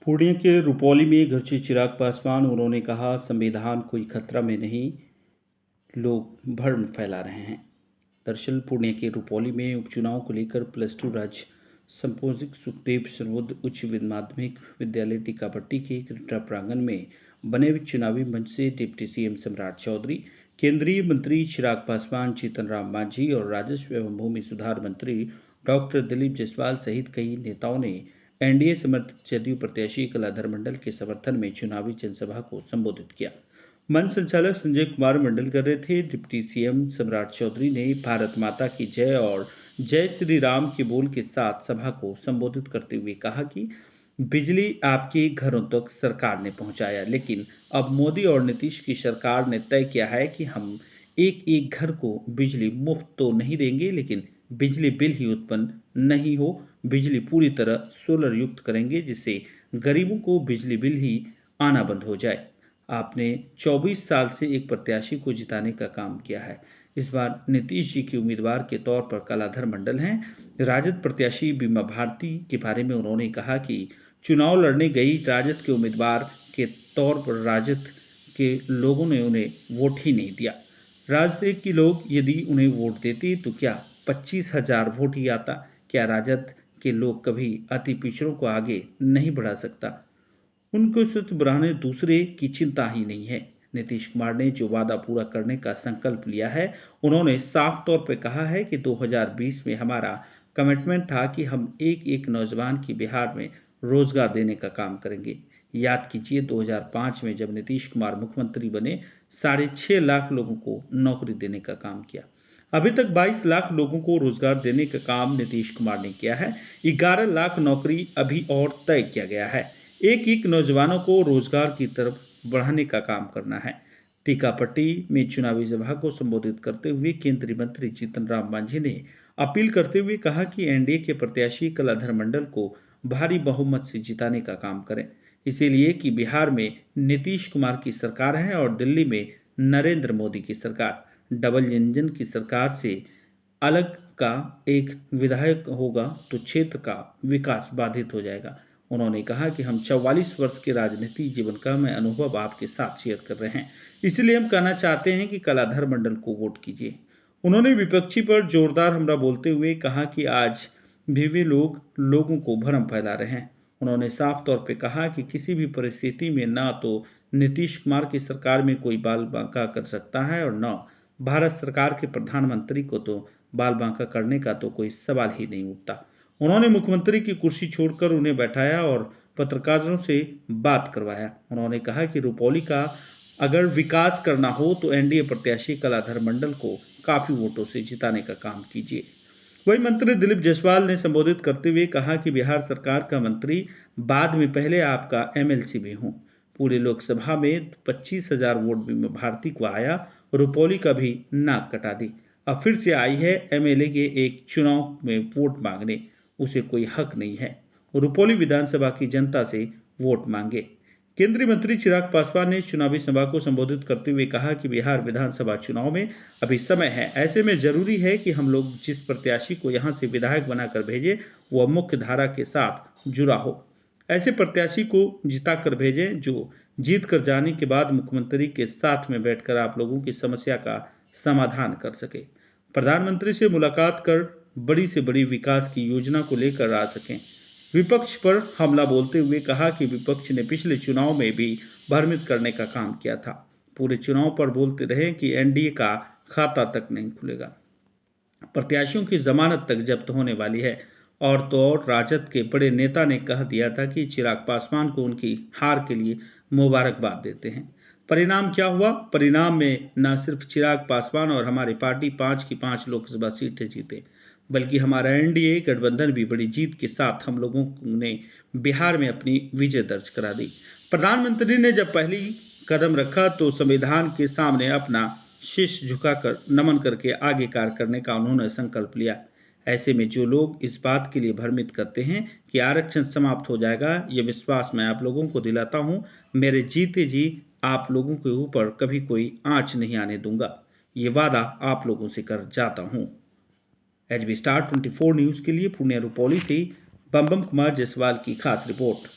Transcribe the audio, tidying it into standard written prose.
पुणे के रुपौली में घर से चिराग पासवान। उन्होंने कहा, संविधान कोई खतरा में नहीं, लोग भ्रम फैला रहे हैं। दरअसल पुणे के रुपौली में उपचुनाव को लेकर +2 राज्य संपोजिक सुखदेव सर्वोदय उच्च माध्यमिक विद्यालय टीकापट्टी के क्रीड़ा प्रांगण में बने हुए चुनावी मंच से डिप्टी सीएम सम्राट चौधरी, केंद्रीय मंत्री चिराग पासवान, जीतन राम मांझी और राजस्व एवं भूमि सुधार मंत्री डॉक्टर दिलीप जायसवाल सहित कई नेताओं ने एनडीए समर्थित जदयू प्रत्याशी कलाधर मंडल के समर्थन में चुनावी जनसभा को संबोधित किया। मंच संचालक संजय कुमार मंडल कर रहे थे। डिप्टी सीएम सम्राट चौधरी ने भारत माता की जय और जय श्री राम के बोल के साथ सभा को संबोधित करते हुए कहा कि बिजली आपके घरों तक सरकार ने पहुंचाया, लेकिन अब मोदी और नीतीश की सरकार ने तय किया है कि हम एक एक घर को बिजली मुफ्त तो नहीं देंगे, लेकिन बिजली बिल ही उत्पन्न नहीं हो, बिजली पूरी तरह सोलर युक्त करेंगे, जिससे गरीबों को बिजली बिल ही आना बंद हो जाए। आपने 24 साल से एक प्रत्याशी को जिताने का काम किया है। इस बार नीतीश जी के उम्मीदवार के तौर पर कलाधर मंडल हैं। राजद प्रत्याशी बीमा भारती के बारे में उन्होंने कहा कि चुनाव लड़ने गई राजद के उम्मीदवार के तौर पर राजद के लोगों ने उन्हें वोट ही नहीं दिया। राजद के लोग यदि उन्हें वोट देते तो क्या 25,000 वोट ही आता? क्या राजद के लोग कभी अति पिछड़ों को आगे नहीं बढ़ा सकता? उनको सिर्फ बढ़ाने दूसरे की चिंता ही नहीं है। नीतीश कुमार ने जो वादा पूरा करने का संकल्प लिया है, उन्होंने साफ तौर पर कहा है कि 2020 में हमारा कमिटमेंट था कि हम एक एक नौजवान की बिहार में रोजगार देने का काम करेंगे। याद कीजिए 2005 में जब नीतीश कुमार मुख्यमंत्री बने, 6.5 लाख लोगों को नौकरी देने का काम किया। अभी तक 22 लाख लोगों को रोजगार देने का काम नीतीश कुमार ने किया है। 11 लाख नौकरी अभी और तय किया गया है। एक एक नौजवानों को रोजगार की तरफ बढ़ाने का काम करना है। टीकापट्टी में चुनावी सभा को संबोधित करते हुए केंद्रीय मंत्री जीतन राम मांझी ने अपील करते हुए कहा कि एनडीए के प्रत्याशी कलाधर मंडल को भारी बहुमत से जिताने का काम करें, इसीलिए कि बिहार में नीतीश कुमार की सरकार है और दिल्ली में नरेंद्र मोदी की सरकार। डबल इंजन की सरकार से अलग का एक विधायक होगा तो क्षेत्र का विकास बाधित हो जाएगा। उन्होंने कहा कि हम 44 वर्ष के राजनीति जीवन का मैं अनुभव आपके साथ शेयर कर रहे हैं, इसलिए हम कहना चाहते हैं कि कलाधर मंडल को वोट कीजिए। उन्होंने विपक्षी पर जोरदार हमला बोलते हुए कहा कि आज भी वे लोगों को भ्रम फैला रहे हैं। उन्होंने साफ तौर पर कहा कि किसी भी परिस्थिति में ना तो नीतीश कुमार की सरकार में कोई बाल बांका कर सकता है और न भारत सरकार के प्रधानमंत्री को तो बाल बांका करने का तो कोई सवाल ही नहीं उठता। उन्होंने मुख्यमंत्री की कुर्सी छोड़कर उन्हें बैठाया और पत्रकारों से बात करवाया। उन्होंने कहा कि रुपौली का अगर विकास करना हो तो एनडीए प्रत्याशी कलाधर मंडल को काफी वोटों से जिताने का काम कीजिए। वही मंत्री दिलीप जायसवाल ने संबोधित करते हुए कहा कि बिहार सरकार का मंत्री बाद में पहले आपका एमएलसी भी हूँ। पूरे लोकसभा में 25,000 वोट भी भारती को आया, रुपौली का भी नाक कटा दी। अब फिर से आई है एमएलए के एक चुनाव में वोट मांगने, उसे कोई हक नहीं है। रुपौली विधानसभा की जनता से वोट मांगे। केंद्रीय मंत्री चिराग पासवान ने चुनावी सभा को संबोधित करते हुए कहा कि बिहार विधानसभा चुनाव में अभी समय है, ऐसे में जरूरी है कि हम लोग जिस प्रत्याशी को यहां से विधायक बनाकर भेजें वह मुख्य धारा के साथ जुड़ा हो। ऐसे प्रत्याशी को जिता कर भेजें जो जीत कर जाने के बाद मुख्यमंत्री के साथ में बैठकर आप लोगों की समस्या का समाधान कर सके, प्रधानमंत्री से मुलाकात कर बड़ी से बड़ी विकास की योजना को लेकर आ सकें। विपक्ष पर हमला बोलते हुए कहा कि विपक्ष ने पिछले चुनाव में भी भ्रमित करने का काम किया था। पूरे चुनाव पर बोलते रहे कि एनडीए का खाता तक नहीं खुलेगा, प्रत्याशियों की जमानत तक जब्त होने वाली है। और तो और राजद के बड़े नेता ने कह दिया था कि चिराग पासवान को उनकी हार के लिए मुबारकबाद देते हैं। परिणाम क्या हुआ? परिणाम में न सिर्फ चिराग पासवान और हमारी पार्टी 5 की 5 लोकसभा सीटें जीते, बल्कि हमारा एनडीए गठबंधन भी बड़ी जीत के साथ हम लोगों ने बिहार में अपनी विजय दर्ज करा दी। प्रधानमंत्री ने जब पहली कदम रखा तो संविधान के सामने अपना शीश झुकाकर नमन करके आगे कार्य करने का उन्होंने संकल्प लिया। ऐसे में जो लोग इस बात के लिए भ्रमित करते हैं कि आरक्षण समाप्त हो जाएगा, ये विश्वास मैं आप लोगों को दिलाता हूं, मेरे जीते जी आप लोगों के ऊपर कभी कोई आंच नहीं आने दूंगा। ये वादा आप लोगों से कर जाता हूं। एचबी स्टार 24 न्यूज के लिए पुणे रुपौली से बम कुमार जायसवाल की खास रिपोर्ट।